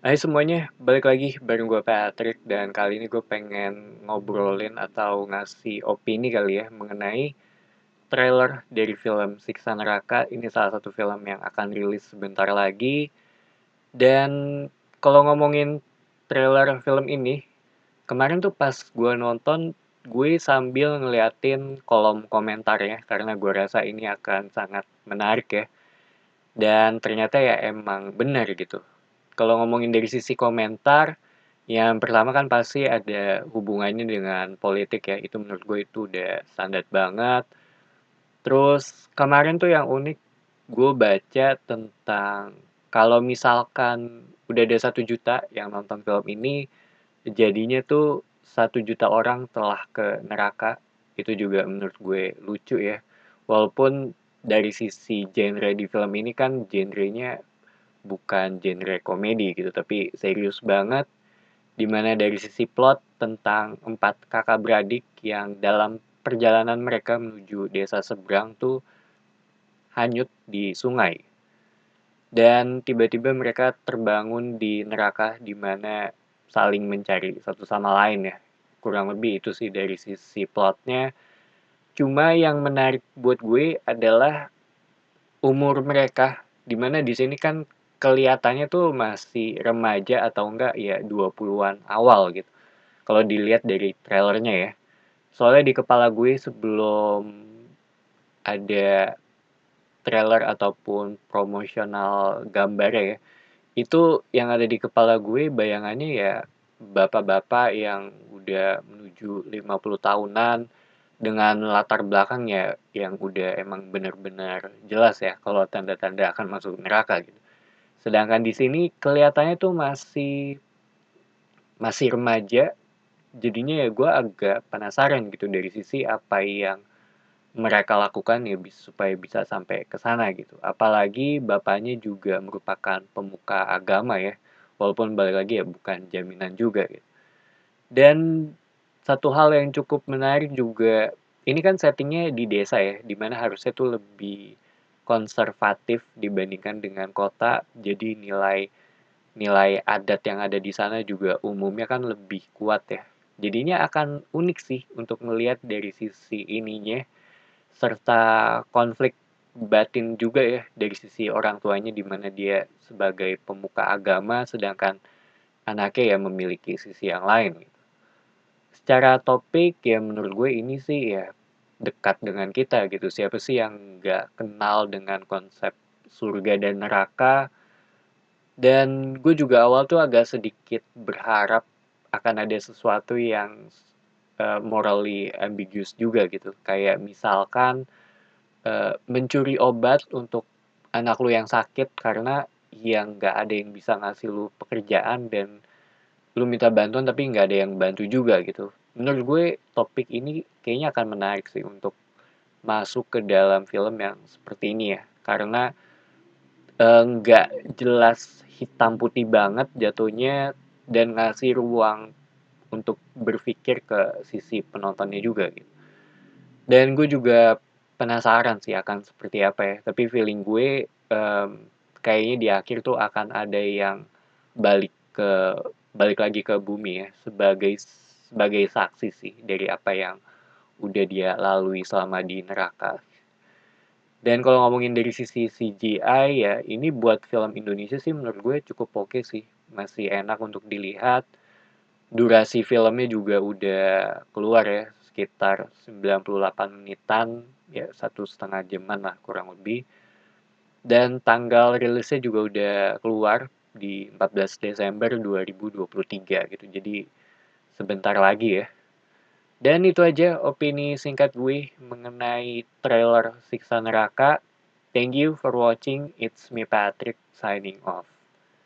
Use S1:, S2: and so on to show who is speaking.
S1: Hai semuanya, balik lagi bareng gue Patrick dan kali ini gue pengen ngobrolin atau ngasih opini kali ya mengenai trailer dari film Siksa Neraka. Ini salah satu film yang akan rilis sebentar lagi dan kalau ngomongin trailer film ini, kemarin tuh pas gue nonton gue sambil ngeliatin kolom komentarnya karena gue rasa ini akan sangat menarik ya dan ternyata ya emang benar gitu. Kalau ngomongin dari sisi komentar, yang pertama kan pasti ada hubungannya dengan politik ya, itu menurut gue itu udah standar banget. Terus kemarin tuh yang unik, gue baca tentang kalau misalkan udah ada 1 juta yang nonton film ini, jadinya tuh 1 juta orang telah ke neraka. Itu juga menurut gue lucu ya. Walaupun dari sisi genre di film ini kan genrenya bukan genre komedi gitu, tapi serius banget, dimana dari sisi plot tentang 4 kakak beradik yang dalam perjalanan mereka menuju desa seberang tuh hanyut di sungai. Dan tiba-tiba mereka terbangun di neraka di mana saling mencari satu sama lain ya. Kurang lebih itu sih dari sisi plotnya. Cuma yang menarik buat gue adalah umur mereka, di mana di sini kan kelihatannya tuh masih remaja atau enggak ya 20-an awal gitu. Kalau dilihat dari trailernya ya. Soalnya di kepala gue sebelum ada trailer ataupun promosional gambarnya ya, itu yang ada di kepala gue bayangannya ya bapak-bapak yang udah menuju 50 tahunan dengan latar belakang ya yang udah emang benar-benar jelas ya kalau tanda-tanda akan masuk neraka gitu. Sedangkan di sini kelihatannya tuh masih masih remaja, jadinya ya gue agak penasaran gitu dari sisi apa yang mereka lakukan ya supaya bisa sampai ke sana gitu. Apalagi bapaknya juga merupakan pemuka agama ya, walaupun balik lagi ya bukan jaminan juga gitu. Dan satu hal yang cukup menarik juga, ini kan settingnya di desa ya, dimana harusnya tuh lebih konservatif dibandingkan dengan kota, jadi nilai nilai adat yang ada di sana juga umumnya kan lebih kuat ya. Jadinya akan unik sih untuk melihat dari sisi ininya, serta konflik batin juga ya dari sisi orang tuanya di mana dia sebagai pemuka agama sedangkan anaknya ya memiliki sisi yang lain gitu. Secara topik ya menurut gue ini sih ya dekat dengan kita gitu. Siapa sih yang nggak kenal dengan konsep surga dan neraka? Dan gue juga awal tuh agak sedikit berharap akan ada sesuatu yang morally ambiguous juga gitu. Kayak misalkan mencuri obat untuk anak lu yang sakit karena yang nggak ada yang bisa ngasih lu pekerjaan dan lu minta bantuan tapi nggak ada yang bantu juga gitu. Menurut gue topik ini kayaknya akan menarik sih untuk masuk ke dalam film yang seperti ini ya. Karena nggak jelas hitam putih banget jatuhnya dan ngasih ruang untuk berpikir ke sisi penontonnya juga gitu. Dan gue juga penasaran sih akan seperti apa ya. Tapi feeling gue kayaknya di akhir tuh akan ada yang balik ke balik lagi ke bumi ya sebagai sebagai saksi sih dari apa yang udah dia lalui selama di neraka. Dan kalau ngomongin dari sisi CGI ya ini buat film Indonesia sih menurut gue cukup oke sih. Masih enak untuk dilihat. Durasi filmnya juga udah keluar ya, sekitar 98 menitan, ya 1,5 jaman lah kurang lebih. Dan tanggal rilisnya juga udah keluar di 14 Desember 2023 gitu, jadi sebentar lagi ya. Dan itu aja opini singkat gue mengenai trailer Siksa Neraka. Thank you for watching, it's me Patrick signing off.